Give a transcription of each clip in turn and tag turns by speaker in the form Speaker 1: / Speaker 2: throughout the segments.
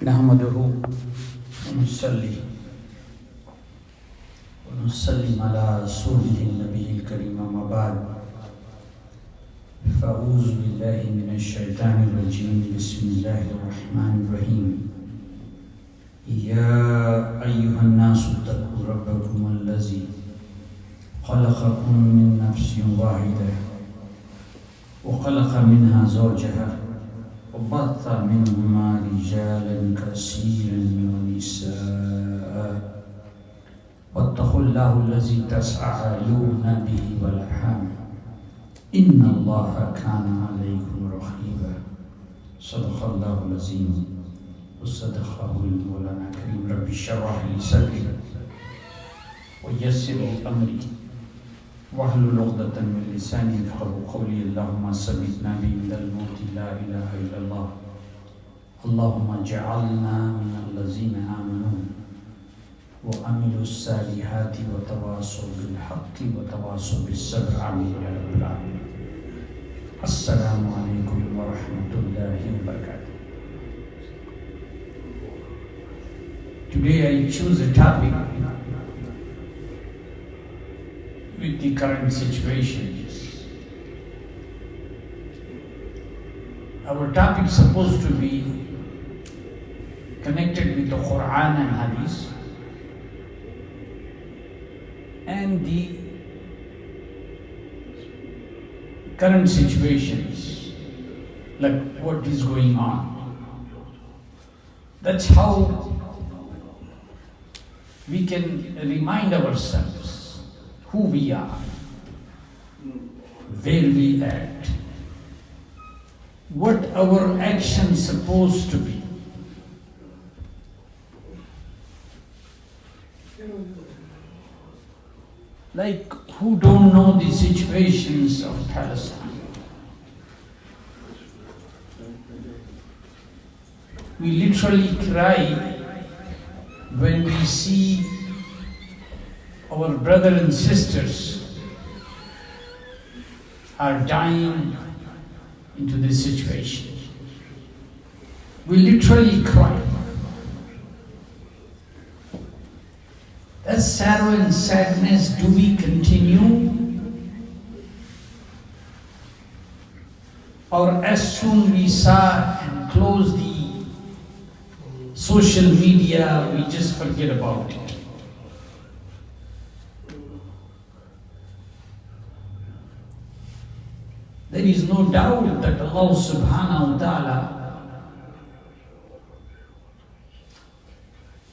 Speaker 1: نحمده ونصلي ونسلم على رسوله النبي الكريم أما بعد فأعوذ بالله من الشيطان الرجيم بسم الله الرحمن الرحيم يا أيها الناس اتقوا ربكم الذي خلقكم من نفس واحدة وخلق منها زوجها وبث منهما رجالا كثيرا ونساء واتقوا الله الذي تساءلون به والأرحام إن الله كان عليكم رقيبا صدق الله العظيم وصدقه المولانا الكريم رب اشرح لي صدري ويسر لي أمري واحلل عقدة من لساني يفقهوا قولي اللهم ثبتنا بعند الموت لا إله إلا الله اللهم اجعلنا من الذين آمنوا وعملوا الصالحات وتواصوا بالحق وتواصوا بالصبر آمين يا رب العالمين. السلام عليكم ورحمة الله وبركاته. Today I choose a topic with the current situations. Our topic is supposed to be connected with the Quran and Hadith and the current situations, like what is going on. That's how we can remind ourselves who we are, where we act, what our action supposed to be. Like, who don't know the situations of Palestine? We literally cry when we see our brothers and sisters are dying into this situation. We literally cry. That sorrow and sadness, do we continue? Or as soon we saw and close the social media, we just forget about it? There is no doubt that Allah subhanahu wa ta'ala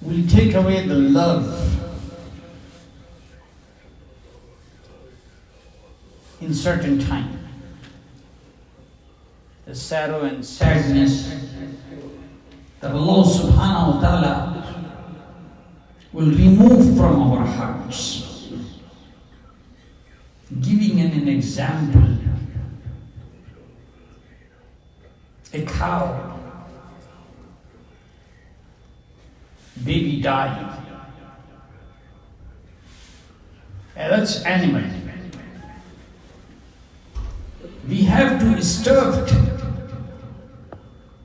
Speaker 1: will take away the love in certain time. The sorrow and sadness that Allah subhanahu wa ta'ala will remove from our hearts. Giving an example, a cow, baby died. That's animal. We have to starve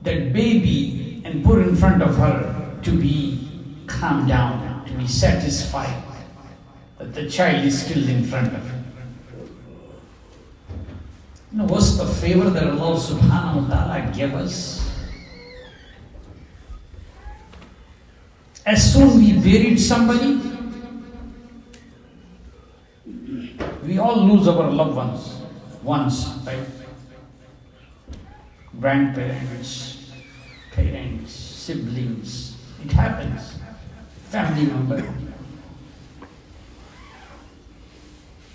Speaker 1: that baby and put in front of her to be calmed down, to be satisfied that the child is killed in front of her. You know, what's the favor that Allah subhanahu wa ta'ala gave us? As soon we buried somebody, we all lose our loved ones once, right? Grandparents, parents, siblings, it happens. Family member.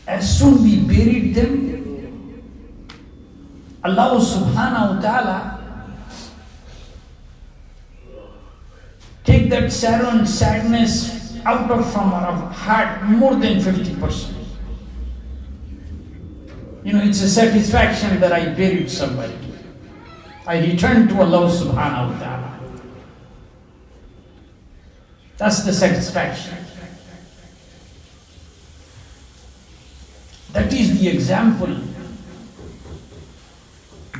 Speaker 1: As soon we buried them, Allah subhanahu wa ta'ala take that sorrow and sadness out of from our heart more than 50%. You know, it's a satisfaction that I buried somebody. I returned to Allah subhanahu wa ta'ala. That's the satisfaction. That is the example.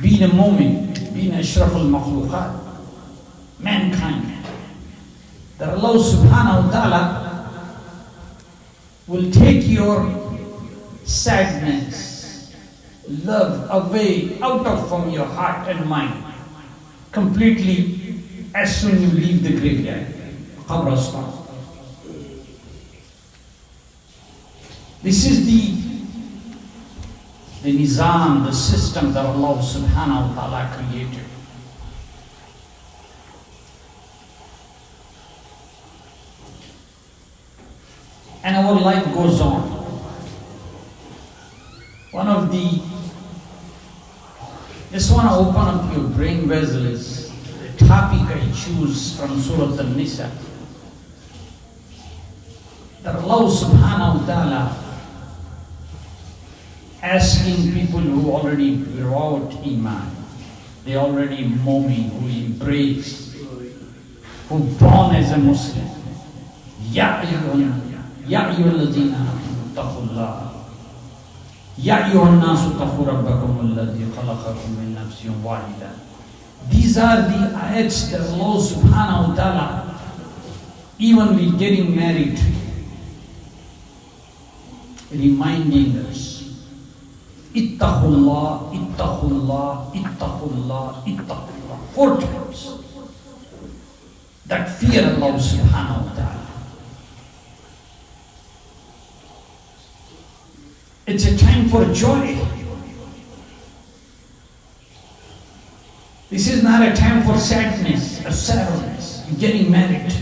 Speaker 1: Being a moment, being Ashraf al-Makhluqat, mankind. that Allah subhanahu wa ta'ala will take your sadness, love away out of from your heart and mind completely as soon you leave the graveyard. Qabristan. This is the nizam, the system that Allah subhanahu wa ta'ala created. And our life goes on. Just want to open up your brain vessels. The topic I choose from Surah An-Nisa. That Allah subhanahu wa ta'ala asking people who already brought Iman, they already mu'min, who embrace, who born as a Muslim. Ya ayyuhalladhina amanu taqullah. Ya ayyuhan nasu taqu rabbakum alladhi khalaqakum min nafsin wahida. These are the ayats that Allah subhanahu wa ta'ala, even we getting married, reminding us. Ittaqullah, ittaqullah, ittaqullah, ittaqullah. 4 times. That fear Allah subhanahu wa ta'ala. It's a time for joy. This is not a time for sadness or sadness. You're getting married.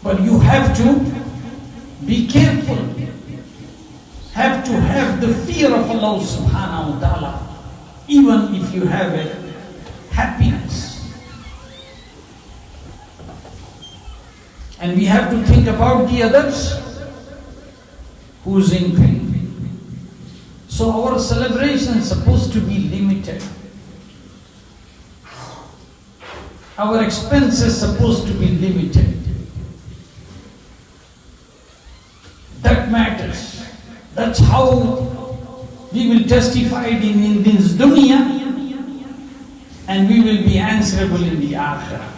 Speaker 1: But you have to be careful. Have to have the fear of Allah subhanahu wa ta'ala, even if you have a happiness. And we have to think about the others who's in pain. So our celebration is supposed to be limited. Our expense is supposed to be limited. That matters. That's how we will testify in this dunya, and we will be answerable in the akhirah.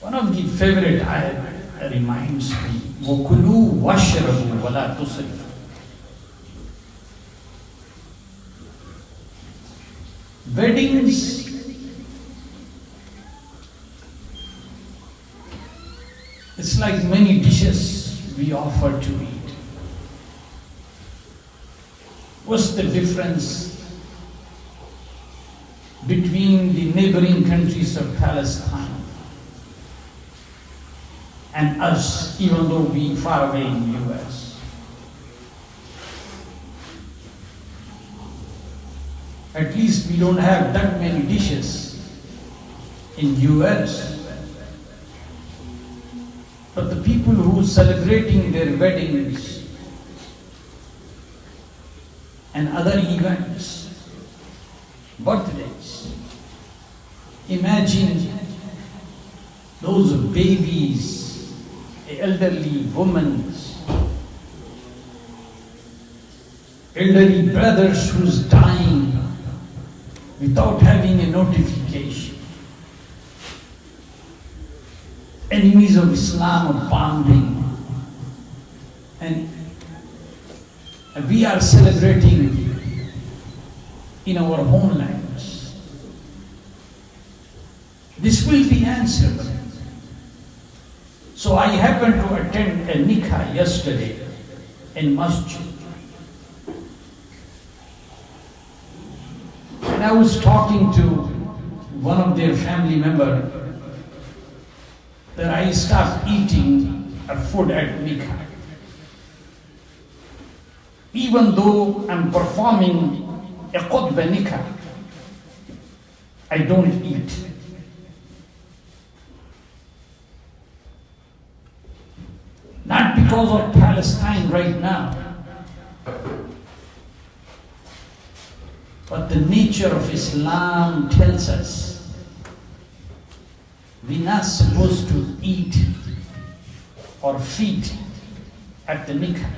Speaker 1: One of the favorite ayat reminds me, وَكُلُوا وَاشْرَبُوا وَلَا تُسْرِفُوا. Weddings, it's like many dishes we offer to eat. What's the difference between the neighboring countries of Palestine and us, even though we are far away in the US? At least we don't have that many dishes in US. But the people who are celebrating their weddings and other events, birthdays, imagine those babies, elderly women, elderly brothers who's dying without having a notification. Enemies of Islam are bombing, and we are celebrating in our homelands. This will be answered. So I happened to attend a Nikah yesterday in Masjid. And I was talking to one of their family members that I start eating food at Nikah. Even though I'm performing a khutbah Nikah, I don't eat. Not because of Palestine right now, but the nature of Islam tells us we're not supposed to eat or feed at the Nikah.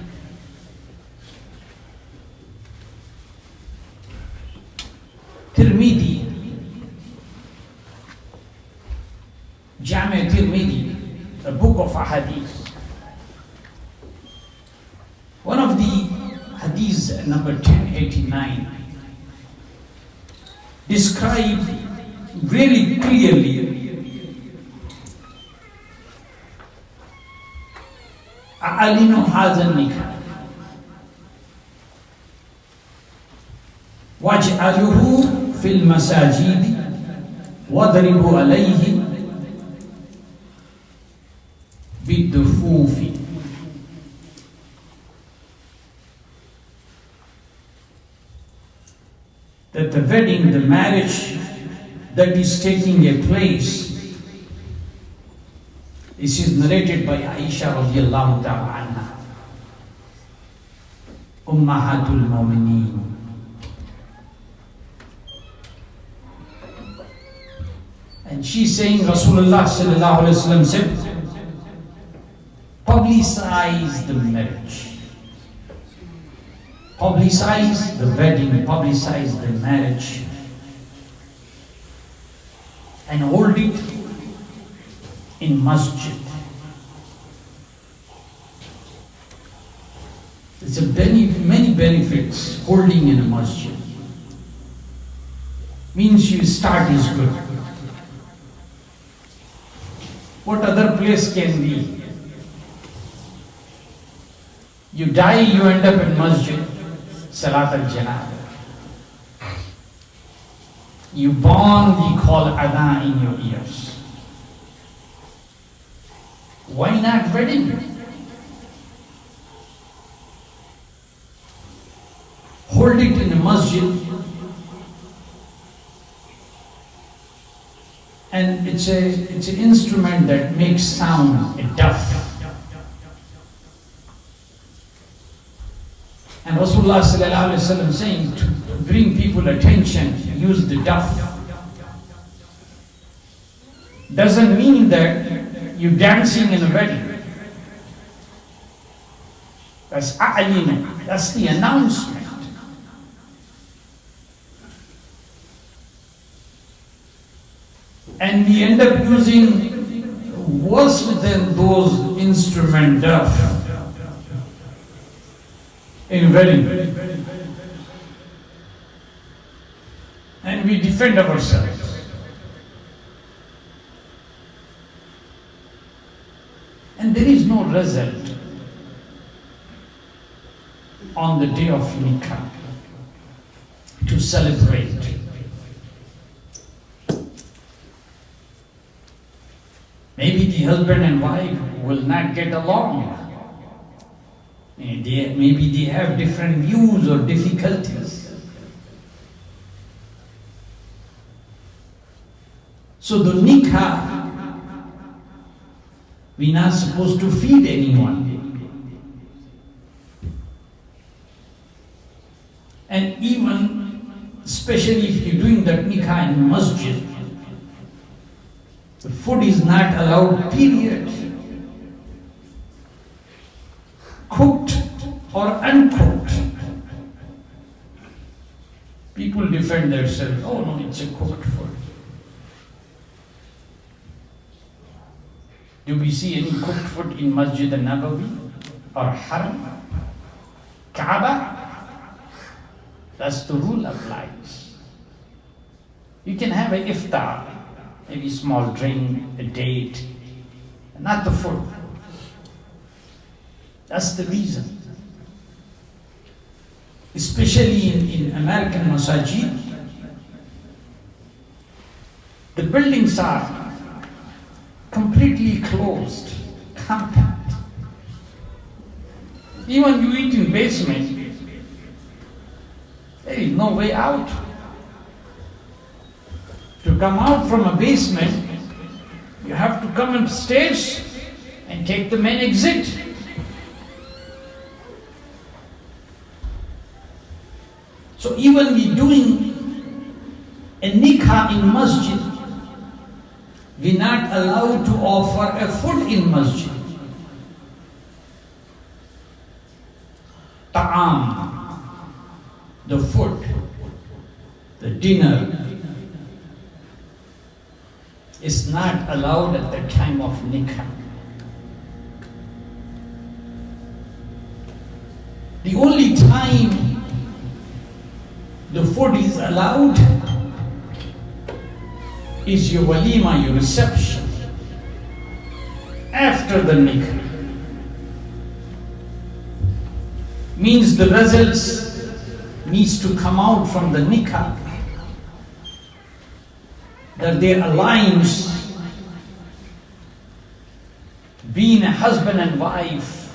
Speaker 1: Tirmidhi, Jami Tirmidhi, a book of hadith. One of the hadiths, number 1089, describe really clearly أعلنوا هذا النكاح واجعلوه في المساجد واضربوا عليه بالدفوف. That the wedding, the marriage that is taking a place, this is narrated by Aisha radiallahu ta'ala anha, Ummahatul Mu'mineen. And she's saying, Rasulullah sallallahu alayhi wa sallam said, publicize the marriage, publicize the wedding, publicize the marriage, and hold it in masjid. There's many benefits holding in a masjid. Means you start is good. What other place can be? You die, you end up in masjid, salat al-janazah. You born, we call adhan in your ears. Why not wedding? Hold it in a masjid, and it's an instrument that makes sound, a duff. And Rasulullah sallallahu alaihi wasallam saying to bring people attention, use the duff. Doesn't mean that you're dancing in a wedding. That's a'lina, that's the announcement. And we end up using worse than those instrument duff in wedding. And we defend ourselves. And there is no result on the day of Nikah to celebrate. Maybe the husband and wife will not get along. Maybe they have different views or difficulties. So the nikah, we're not supposed to feed anyone. And even, especially if you're doing that nikah in masjid, the food is not allowed, period. Cooked or uncooked. People defend themselves. Oh no, it's a cooked food. Do we see any cooked food in Masjid al-Nabawi or Haram? Kaaba? That's the rule applies. You can have an iftar, maybe small drink, a date, not the food. That's the reason. Especially in American masajid, the buildings are completely closed, compact. Even you eat in basement, there is no way out. To come out from a basement, you have to come upstairs and take the main exit. So even we doing a nikah in masjid, we're not allowed to offer a food in masjid. Ta'am, the food, the dinner is not allowed at the time of nikah. The only time the food is allowed is your walima, your reception, after the nikah. Means the results needs to come out from the nikah, that their alliance, being a husband and wife,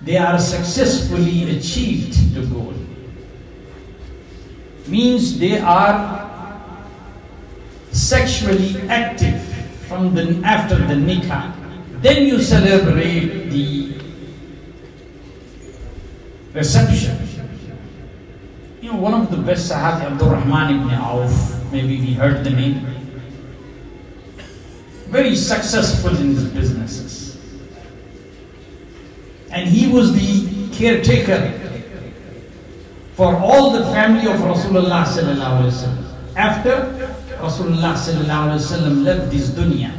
Speaker 1: they are successfully achieved the goal. Means they are sexually active from after the nikah. Then you celebrate the reception. You know, one of the best Sahabi, Abdul Rahman ibn Auf, maybe we heard the name, very successful in his businesses. And he was the caretaker for all the family of Rasulullah sallallahu alaihi wasallam. After Rasulullah sallallahu alaihi wasallam left this dunya,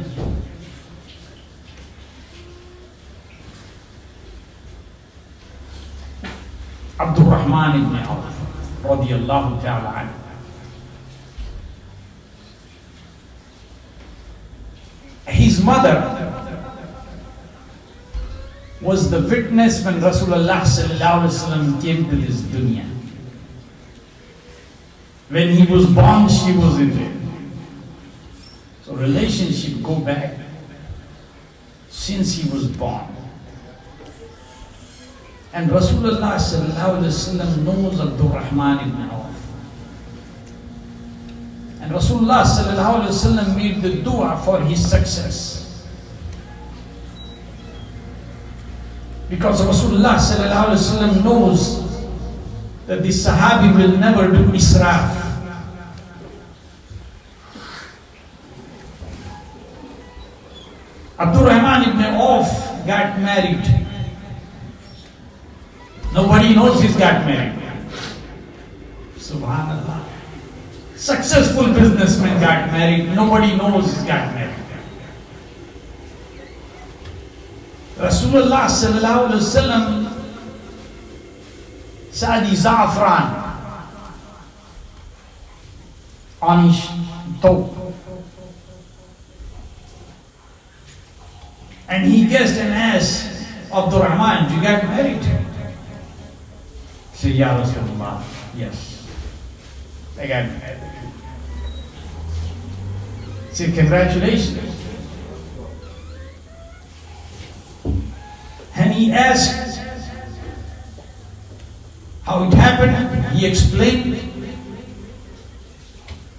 Speaker 1: Abdul Rahman ibn Auf radiyallahu ta'ala anhu, his mother was the witness when Rasulullah sallallahu alaihi wasallam came to this dunya. When he was born, she was in it. So relationship go back since he was born. And Rasulullah sallallahu alaihi wasallam knows Abdul Rahman ibn Auf. And Rasulullah sallallahu alaihi wasallam made the dua for his success. Because Rasulullah sallallahu alaihi wasallam knows that this Sahabi will never do israf. Abdul Rahman ibn Auf got married. Nobody knows he's got married. Subhanallah. Successful businessman got married. Nobody knows he's got married. Rasulullah sallallahu alaihi wasallam saw the za'afran on his toe, and he guessed and asked Abdul Rahman, "You got married?" He said, "Ya Rasulullah, yes, I got married." He said, "Congratulations." And he asked how it happened. He explained.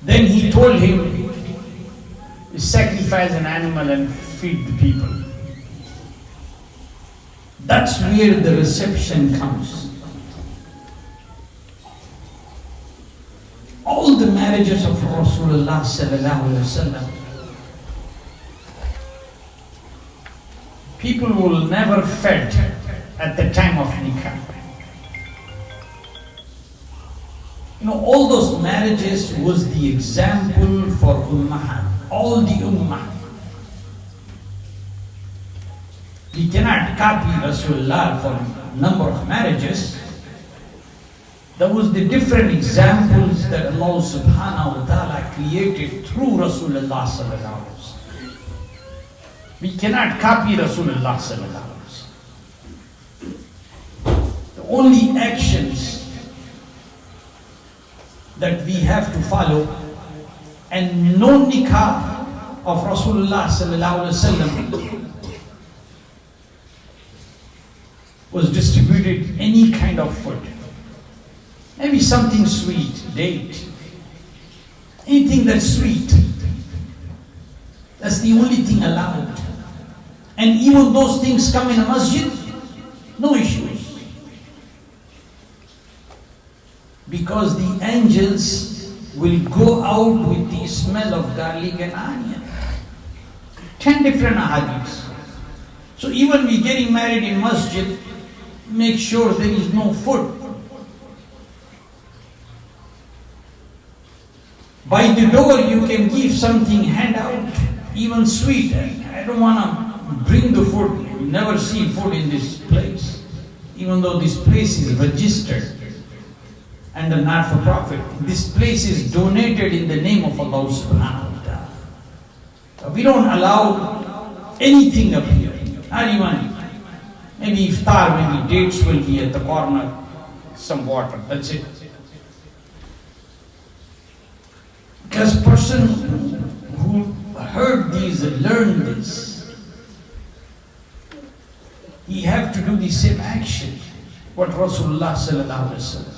Speaker 1: Then he told him to sacrifice an animal and feed the people. That's where the reception comes. All the marriages of Rasulullah sallallahu alaihi wasallam, people will never fed at the time of nikah. You know, all those marriages was the example for ummah, all the ummah. We cannot copy Rasulullah for number of marriages. There was the different examples that Allah subhanahu wa ta'ala created through Rasulullah sallallahu alaihi wasallam. We cannot copy Rasulullah sallallahu alaihi wasallam. The only actions that we have to follow, and no nikah of Rasulullah sallallahu alaihi wasallam was distributed any kind of food. Maybe something sweet, date, anything that's sweet. That's the only thing allowed. And even those things come in a masjid, no issues. Because the angels will go out with the smell of garlic and onion. 10 different ahadiths. So even we getting married in masjid, make sure there is no food. By the door you can give something, hand out, even sweet. I don't want to bring the food. You never see food in this place. Even though this place is registered and a not-for-profit. This place is donated in the name of Allah subhanahu wa ta'ala. We don't allow anything up here. Not even, maybe iftar, maybe dates will be at the corner, some water, that's it. Because person who heard these and learned this, he have to do the same action what Rasulullah sallallahu alaihi wasallam.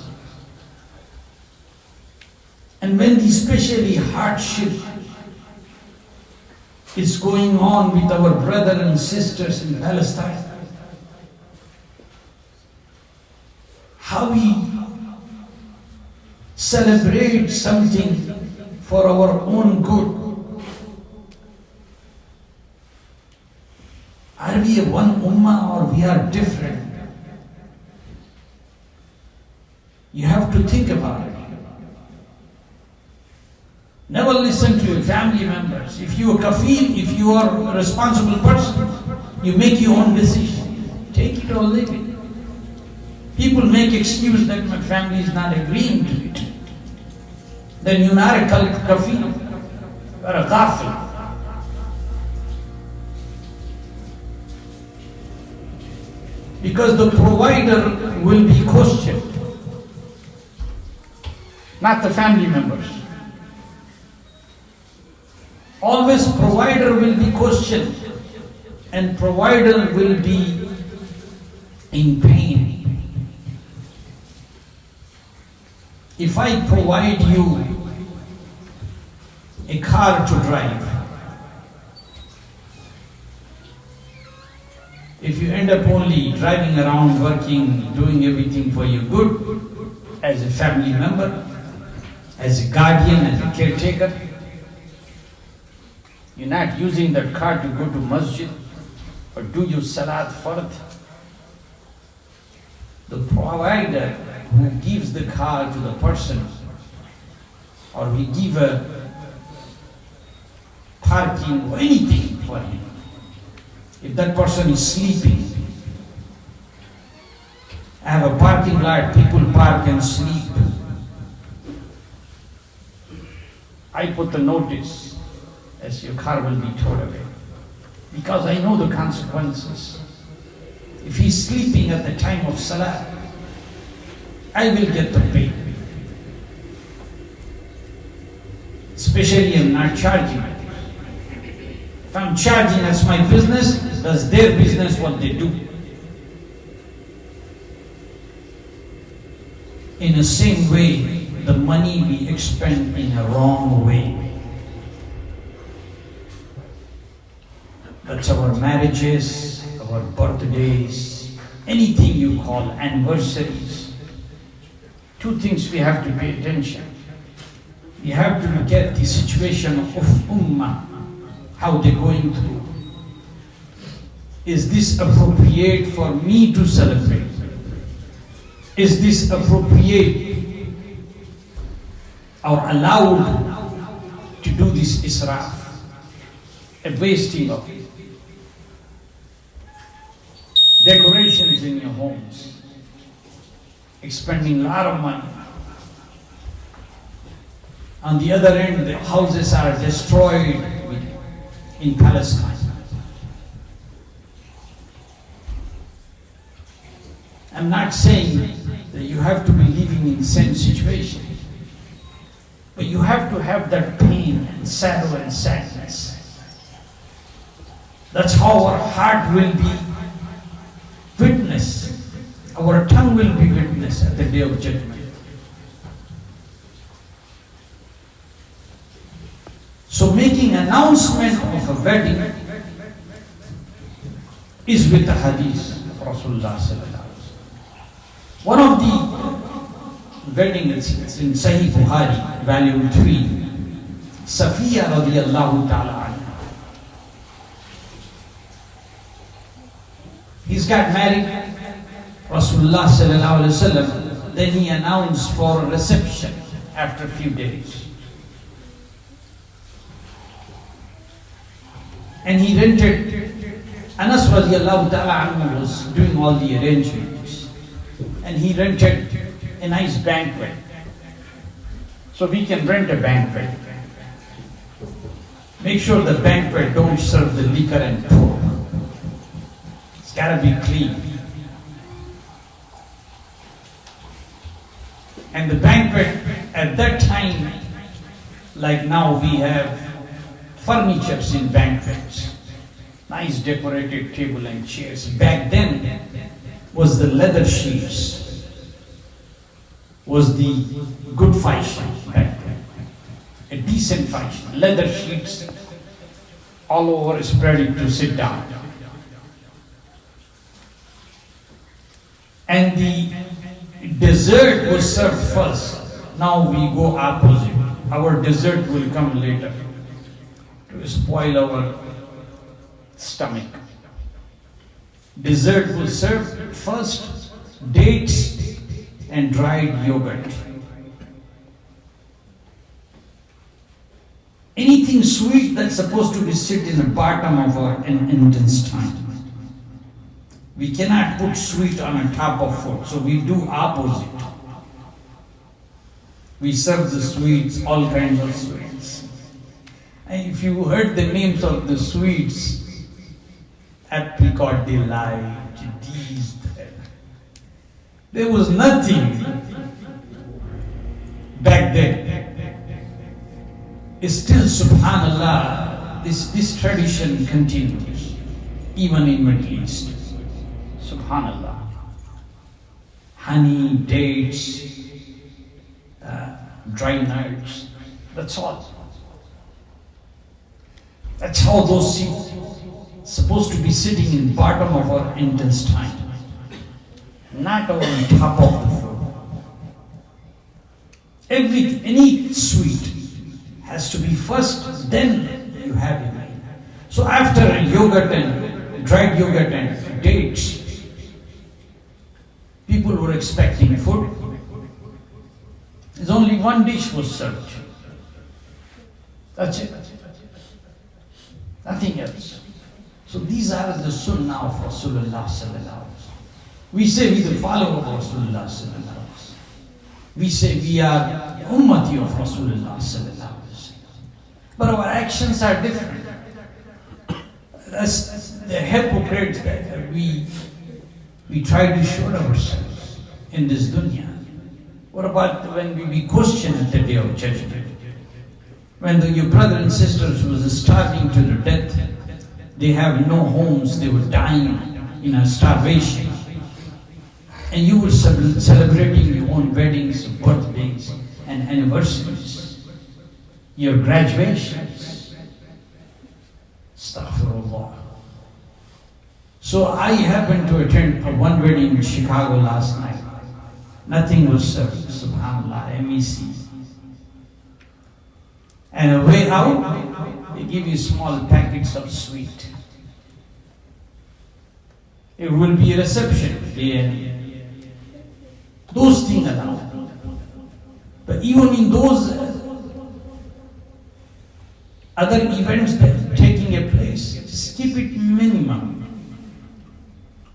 Speaker 1: And when the especially hardship is going on with our brothers and sisters in Palestine, how we celebrate something for our own good. Are we a one ummah or we are different? You have to think about it. Never listen to your family members. If you are kafil, if you are a responsible person, you make your own decision. Take it or leave it. People make excuse that my family is not agreeing to it. Then you're not a kafil, or a ghafil. Because the provider will be questioned, not the family members. Always provider will be questioned and provider will be in pain. If I provide you a car to drive, if you end up only driving around, working, doing everything for your good, as a family member, as a guardian, as a caretaker, you're not using that car to go to masjid or do your salat fard. The provider who gives the car to the person, or we give a parking or anything for him, if that person is sleeping, I have a parking lot, people park and sleep. I put the notice as your car will be towed away, because I know the consequences. If he's sleeping at the time of salah, I will get the pay. Especially I'm not charging. If I'm charging as my business, that's their business what they do. In the same way, the money we expend in a wrong way. That's our marriages, our birthdays, anything you call anniversaries. Two things we have to pay attention. We have to look at the situation of ummah, how they're going through. Is this appropriate for me to celebrate? Is this appropriate or allowed to do this israf, a wasting of decorations in your homes, expending a lot of money. On the other end, the houses are destroyed in Palestine. I'm not saying that you have to be living in the same situation, but you have to have that pain and sorrow and sadness. That's how our heart will be witness. Our tongue will be witness at the day of judgment. So making announcement of a wedding is with the hadith of Rasulullah sallallahu alaihi wasallam. One of the weddings, it's in Sahih Bukhari, volume 3, Safiya radiyallahu ta'ala anha. He's got married, Rasulullah sallallahu alaihi wasallam, then he announced for a reception after a few days. And he rented, Anas radiallahu ta'ala anhu was doing all the arrangements. And he rented a nice banquet. So we can rent a banquet. Make sure the banquet don't serve the liquor and pork. It's gotta be clean. And the banquet at that time, like now we have furnitures in banquets, nice decorated table and chairs. Back then was the leather sheets, was the good fashion back then. A decent fashion, leather sheets all over spreading to sit down. And the dessert was served first. Now we go opposite. Our dessert will come later to spoil our stomach. Dessert was served first, dates and dried yogurt. Anything sweet that's supposed to be sit in the bottom of our intestine. We cannot put sweet on the top of food, so we do opposite. We serve the sweets, all kinds of sweets. And if you heard the names of the sweets, apricot delight, these, there was nothing back then. Still, subhanallah, this tradition continues, even in Middle East. Subhanallah. Honey, dates, dry nuts, that's all. That's how those seeds supposed to be sitting in bottom of our intestine, not on top of the food. Everything, any sweet has to be first, then you have it. So after yogurt and dried yogurt and dates, people were expecting food. There's only one dish was served. That's it. Nothing else. So these are the sunnah of Rasulullah sallallahu alaihi wasallam. We say we the follower of Rasulullah sallallahu alaihi wasallam. We say we are ummati of Rasulullah sallallahu alaihi wasallam. But our actions are different. As the hypocrites that we try to show ourselves in this dunya. What about when we be questioned at the day of judgment? When your brother and sisters was starving to the death, they have no homes, they were dying in a starvation. And you were celebrating your own weddings, birthdays, and anniversaries, your graduations. Astaghfirullah. So I happened to attend one wedding in Chicago last night. Nothing was served, subhanAllah, MEC. And on the way out, they give you small packets of sweet. It will be a reception. Those things allowed. But even in those other events that are taking a place, just keep it minimum.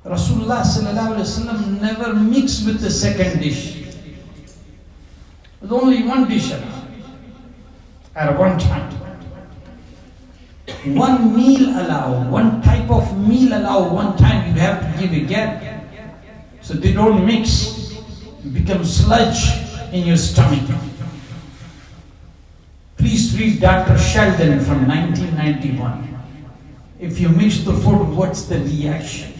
Speaker 1: Rasulullah sallallahu alaihi wasallam never mixed with the second dish. There's only one dish at one time. One meal allowed, one type of meal allowed, one time you have to give a gap. So they don't mix, become sludge in your stomach. Please read Dr. Sheldon from 1991. If you mix the food, what's the reaction?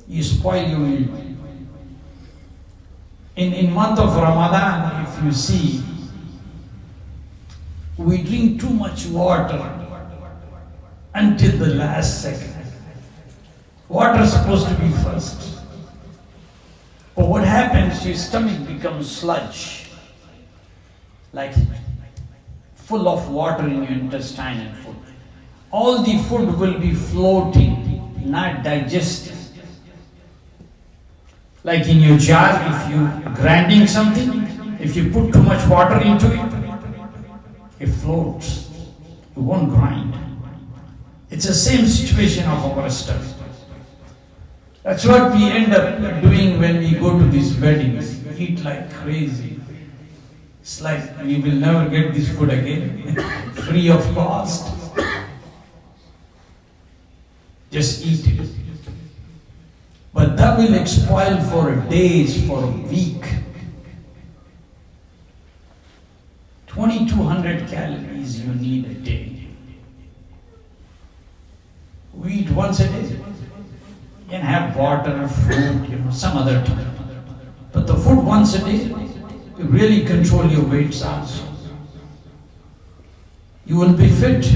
Speaker 1: You spoil your meal. In month of Ramadan, if you see, we drink too much water until the last second. Water is supposed to be first. But what happens, your stomach becomes sludge, like full of water in your intestine and food. All the food will be floating, not digested. Like in your jar, if you grinding something, if you put too much water into it, it floats. It won't grind. It's the same situation of our stuff. That's what we end up doing when we go to these weddings. Eat like crazy. It's like we will never get this food again, free of cost. Just eat it. But that will spoil for days, for a week. 2200 calories you need a day. We eat once a day. You can have water, fruit, some other time. But the food once a day, you really control your weights also. You will be fit.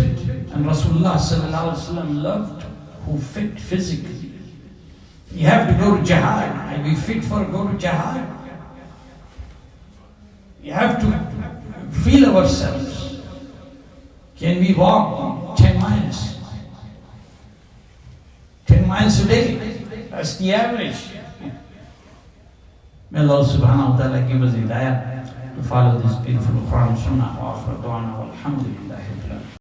Speaker 1: And Rasulullah sallallahu alaihi wasallam loved who fit physically. You have to go to jihad and be fit for go to jihad. You have to feel ourselves. Can we walk 10 miles? 10 miles a day. That's the average. May Allah subhanahu wa ta'ala give us hidayah to follow this beautiful Quran Sunnah wa akhir da'wana walhamdulillahi.